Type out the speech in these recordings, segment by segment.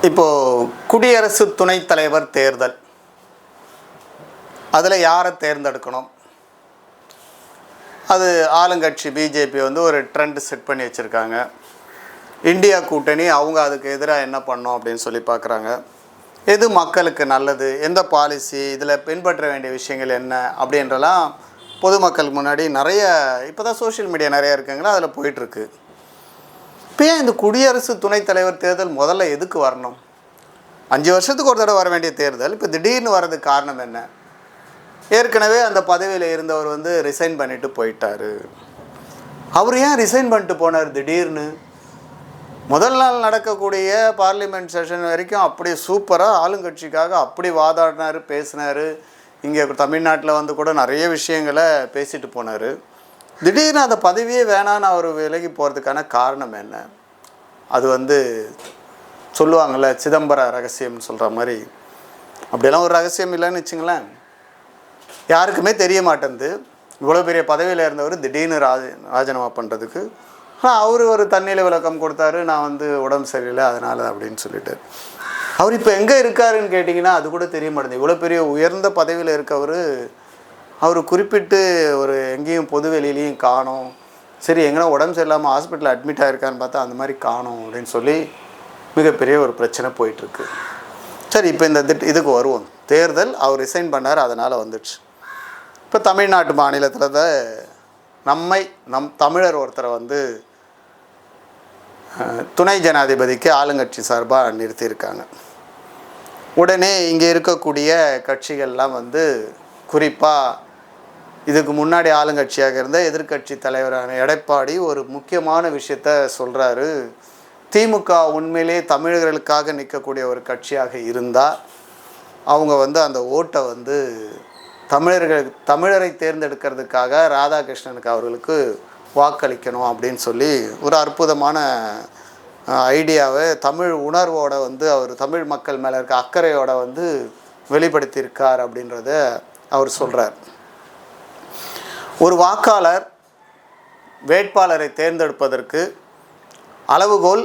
இப்போது குடியரசு துணைத் தலைவர் தேர்தல், அதில் யாரை தேர்ந்தெடுக்கணும்? அது ஆளுங்கட்சி பிஜேபி வந்து ஒரு ட்ரெண்ட் செட் பண்ணி வச்சுருக்காங்க. இந்தியா கூட்டணி அவங்க அதுக்கு எதிராக என்ன பண்ணோம் அப்படின்னு சொல்லி பார்க்குறாங்க. எது மக்களுக்கு நல்லது, எந்த பாலிசி, இதில் பின்பற்ற வேண்டிய விஷயங்கள் என்ன அப்படின்றலாம் பொதுமக்கள் முன்னாடி நிறைய இப்போ தான் சோஷியல் மீடியா நிறையா இருக்குங்களா, அதில் போயிட்டுருக்கு. இப்போ ஏன் இந்த குடியரசு துணைத் தலைவர் தேர்தல் முதல்ல எதுக்கு வரணும்? 5 வருஷத்துக்கு ஒரு தடவை வர வேண்டிய தேர்தல் இப்போ திடீர்னு வர்றதுக்கு காரணம் என்ன? ஏற்கனவே அந்த பதவியில் இருந்தவர் வந்து ரிசைன் பண்ணிட்டு போயிட்டார். அவர் ஏன் ரிசைன் பண்ணிட்டு போனார் திடீர்னு? முதல் நாள் நடக்கக்கூடிய பார்லிமெண்ட் செஷன் வரைக்கும் அப்படி சூப்பராக ஆளுங்கட்சிக்காக அப்படி வாதாடினார், பேசினார். இங்கே தமிழ்நாட்டில் வந்து கூட நிறைய விஷயங்களை பேசிட்டு போனார். திடீர்னு அந்த பதவியே வேணான்னு அவர் விலகி போகிறதுக்கான காரணம் என்ன? அது வந்து சொல்லுவாங்கள்ல, சிதம்பர ரகசியம்னு சொல்கிற மாதிரி அப்படியெல்லாம் ஒரு ரகசியம் இல்லைன்னு வச்சுங்களேன். யாருக்குமே தெரிய மாட்டேங்குது. இவ்வளோ பெரிய பதவியில் இருந்தவர் திடீர்னு ராஜினாமா பண்ணுறதுக்கு. அவர் ஒரு தண்ணியில் விளக்கம் கொடுத்தாரு, நான் வந்து உடம்பு சரியில்லை அதனால் அப்படின்னு சொல்லிட்டு. அவர் இப்போ எங்கே இருக்காருன்னு கேட்டிங்கன்னா அது கூட தெரிய மாட்டேங்குது. இவ்வளோ பெரிய உயர்ந்த பதவியில் இருக்கவர் அவர் குறிப்பிட்டு ஒரு எங்கேயும் பொது வெளியிலையும் காணோம். சரி, எங்கன்னா உடம்பு சரியில்லாமல் ஹாஸ்பிட்டலில் அட்மிட் ஆகிருக்கான்னு பார்த்தா அந்த மாதிரி காணோம் அப்படின்னு சொல்லி மிகப்பெரிய ஒரு பிரச்சனை போயிட்டுருக்கு. சரி, இப்போ இந்த இதுக்கு வருவோம். தேர்தல் அவர் ரிசைன் பண்ணார், அதனால் வந்துடுச்சு. இப்போ தமிழ்நாட்டு மாநிலத்தில் தான் நம் தமிழர் ஒருத்தரை வந்து துணை ஜனாதிபதிக்கு ஆளுங்கட்சி சார்பாக நிறுத்தியிருக்காங்க. உடனே இங்கே இருக்கக்கூடிய கட்சிகள்லாம் வந்து குறிப்பாக இதுக்கு முன்னாடி ஆளுங்கட்சியாக இருந்த எதிர்க்கட்சி தலைவரான எடப்பாடி ஒரு முக்கியமான விஷயத்த சொல்கிறாரு. திமுக உண்மையிலே தமிழர்களுக்காக நிற்கக்கூடிய ஒரு கட்சியாக இருந்தால் அவங்க வந்து அந்த ஓட்டை வந்து தமிழரை தேர்ந்தெடுக்கிறதுக்காக ராதாகிருஷ்ணனுக்கு அவர்களுக்கு வாக்களிக்கணும் அப்படின்னு சொல்லி ஒரு அற்புதமான ஐடியாவை தமிழ் உணர்வோட வந்து அவர் தமிழ் மக்கள் மேலே இருக்க அக்கறையோட வந்து வெளிப்படுத்தியிருக்கார் அப்படின்றத அவர் சொல்கிறார். ஒரு வாக்காளர் வேட்பாளரை தேர்ந்தெடுப்பதற்கு அளவுகோல்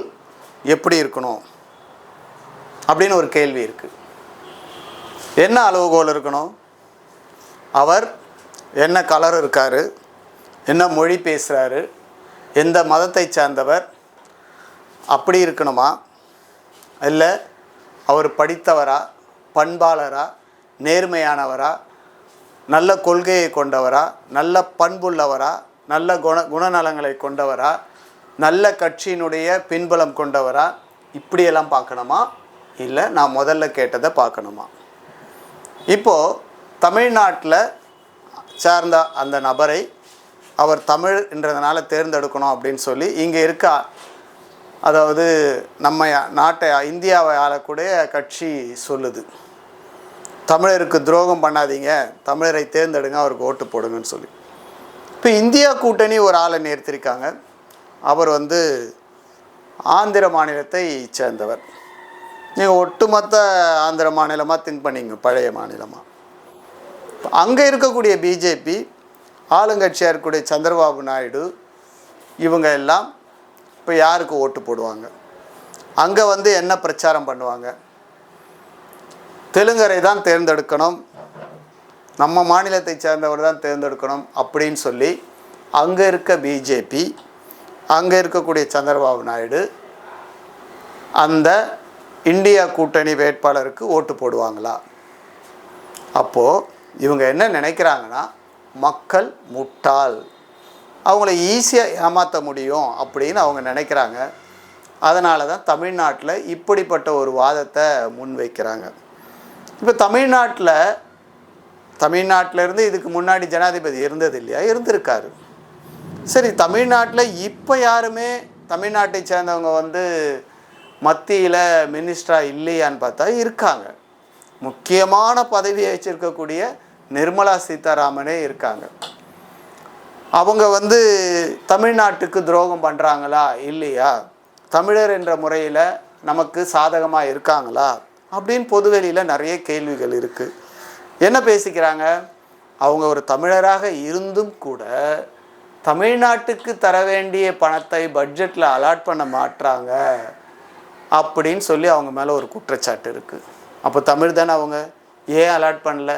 எப்படி இருக்கணும் அப்படின்னு ஒரு கேள்வி இருக்குது. என்ன அளவுகோல் இருக்கணும்? அவர் என்ன கலர் இருக்கார், என்ன மொழி பேசுகிறாரு, எந்த மதத்தை சார்ந்தவர் அப்படி இருக்கணுமா? இல்லை அவர் படித்தவரா, பண்பாளரா, நேர்மையானவரா, நல்ல கொள்கையை கொண்டவரா, நல்ல பண்புள்ளவரா, நல்ல குணநலங்களை கொண்டவரா, நல்ல கட்சியினுடைய பின்புலம் கொண்டவரா, இப்படியெல்லாம் பார்க்கணுமா? இல்லை நான் முதல்ல கேட்டதை பார்க்கணுமா? இப்போது தமிழ்நாட்டில் சார்ந்த அந்த நபரை அவர் தமிழ் என்றதுனால தேர்ந்தெடுக்கணும் அப்படின்னு சொல்லி இங்கே இருக்க, அதாவது நம்ம நாட்டை இந்தியாவை ஆளக்கூடிய கட்சி சொல்லுது, தமிழருக்கு துரோகம் பண்ணாதீங்க, தமிழரை தேர்ந்தெடுங்க, அவருக்கு ஓட்டு போடுங்கன்னு சொல்லி. இப்போ இந்தியா கூட்டணி ஒரு ஆளை நிறுத்தியிருக்காங்க. அவர் வந்து ஆந்திர மாநிலத்தை சேர்ந்தவர். நீங்கள் ஒட்டுமொத்த ஆந்திர மாநிலமாக திங்க் பண்ணிங்க, பழைய மாநிலமாக. அங்கே இருக்கக்கூடிய பிஜேபி, ஆளுங்கட்சியாக இருக்கக்கூடிய சந்திரபாபு நாயுடு, இவங்க எல்லாம் இப்போ யாருக்கு ஓட்டு போடுவாங்க? அங்கே வந்து என்ன பிரச்சாரம் பண்ணுவாங்க? தெலுங்கரை தான் தேர்ந்தெடுக்கணும், நம்ம மாநிலத்தை சேர்ந்தவர் தான் தேர்ந்தெடுக்கணும் அப்படின்னு சொல்லி அங்கே இருக்க பிஜேபி, அங்கே இருக்கக்கூடிய சந்திரபாபு நாயுடு அந்த இந்தியா கூட்டணி வேட்பாளருக்கு ஓட்டு போடுவாங்களா? அப்போது இவங்க என்ன நினைக்கிறாங்கன்னா, மக்கள் முட்டாள், அவங்கள ஈஸியாக ஏமாற்ற முடியும் அப்படின்னு அவங்க நினைக்கிறாங்க. அதனால தான் தமிழ்நாட்டில் இப்படிப்பட்ட ஒரு வாதத்தை முன்வைக்கிறாங்க. இப்போ தமிழ்நாட்டிலேருந்து இதுக்கு முன்னாடி ஜனாதிபதி இருந்தது இல்லையா? இருந்திருக்காரு. சரி, தமிழ்நாட்டில் இப்போ யாருமே தமிழ்நாட்டை சேர்ந்தவங்க வந்து மத்தியில் மினிஸ்டராக இல்லையான்னு பார்த்தா இருக்காங்க. முக்கியமான பதவியை வச்சிருக்கக்கூடிய நிர்மலா சீதாராமனே இருக்காங்க. அவங்க வந்து தமிழ்நாட்டுக்கு துரோகம் பண்ணுறாங்களா இல்லையா, தமிழர் என்ற முறையில் நமக்கு சாதகமாக இருக்காங்களா அப்படின்னு பொதுவெளியில் நிறைய கேள்விகள் இருக்குது. என்ன பேசிக்கிறாங்க? அவங்க ஒரு தமிழராக இருந்தும் கூட தமிழ்நாட்டுக்கு தர வேண்டிய பணத்தை பட்ஜெட்டில் அலாட் பண்ண மாட்டாங்க, அப்படின்னு சொல்லி அவங்க மேலே ஒரு குற்றச்சாட்டு இருக்குது. அப்போ தமிழ் தானே அவங்க ஏன் அலாட் பண்ணல?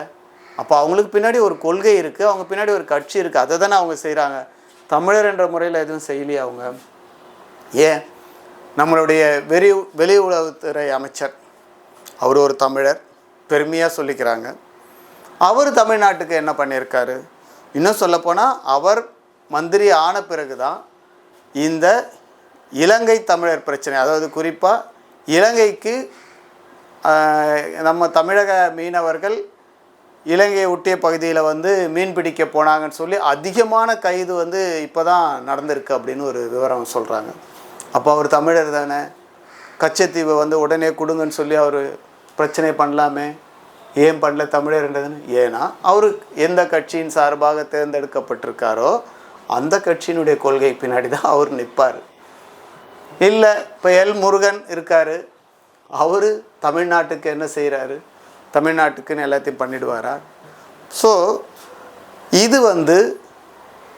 அப்போ அவங்களுக்கு பின்னாடி ஒரு கொள்கை இருக்குது, அவங்க பின்னாடி ஒரு கட்சி இருக்குது, அதை தானே அவங்க செய்கிறாங்க. தமிழர் என்ற முறையில் எதுவும் செய்யலையே அவங்க. ஏன் நம்மளுடைய வெளி உளவுத்துறை அமைச்சர் அவர் ஒரு தமிழர், பெருமையாக சொல்லிக்கிறாங்க. அவர் தமிழ்நாட்டுக்கு என்ன பண்ணியிருக்காரு? இன்னும் சொல்லப்போனால் அவர் மந்திரி ஆன பிறகு தான் இந்த இலங்கை தமிழர் பிரச்சனை, அதாவது குறிப்பாக இலங்கைக்கு நம்ம தமிழக மீனவர்கள் இலங்கையை ஒட்டிய பகுதியில் மீன் பிடிக்க போனாங்கன்னு சொல்லி அதிகமான கைது இப்போ தான் நடந்திருக்கு அப்படின்னு ஒரு விவரம் சொல்கிறாங்க. அப்போ அவர் தமிழர் தானே, கச்சத்தீவை உடனே கொடுங்கன்னு சொல்லி அவர் பிரச்சனை பண்ணலாமே, ஏன் பண்ணல தமிழர்ன்றதுன்னு? ஏன்னா அவர் எந்த கட்சியின் சார்பாக தேர்ந்தெடுக்கப்பட்டிருக்காரோ அந்த கட்சியினுடைய கொள்கை பின்னாடி தான் அவர் நிற்பார். இல்லை இப்போ எல் முருகன் இருக்கார், அவர் தமிழ்நாட்டுக்கு என்ன செய்கிறாரு? தமிழ்நாட்டுக்குன்னு எல்லாத்தையும் பண்ணிடுவாரா? ஸோ இது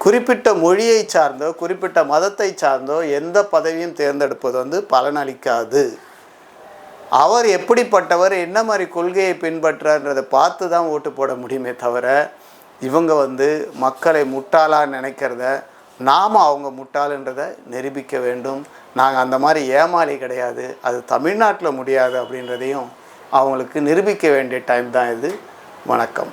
குறிப்பிட்ட மொழியை சார்ந்தோ குறிப்பிட்ட மதத்தை சார்ந்தோ எந்த பதவியும் தேர்ந்தெடுப்பது பலனளிக்காது. அவர் எப்படிப்பட்டவர், என்ன மாதிரி கொள்கையை பின்பற்றார்ன்றதை பார்த்து தான் ஓட்டு போட முடியுமே தவிர, இவங்க மக்களை முட்டாளாக நினைக்கிறத நாம் அவங்க முட்டாளுன்றதை நிரூபிக்க வேண்டும். நாங்கள் அந்த மாதிரி ஏமாளி கிடையாது, அது தமிழ்நாட்டில் முடியாது அப்படின்றதையும் அவங்களுக்கு நிரூபிக்க வேண்டிய டைம் தான் இது. வணக்கம்.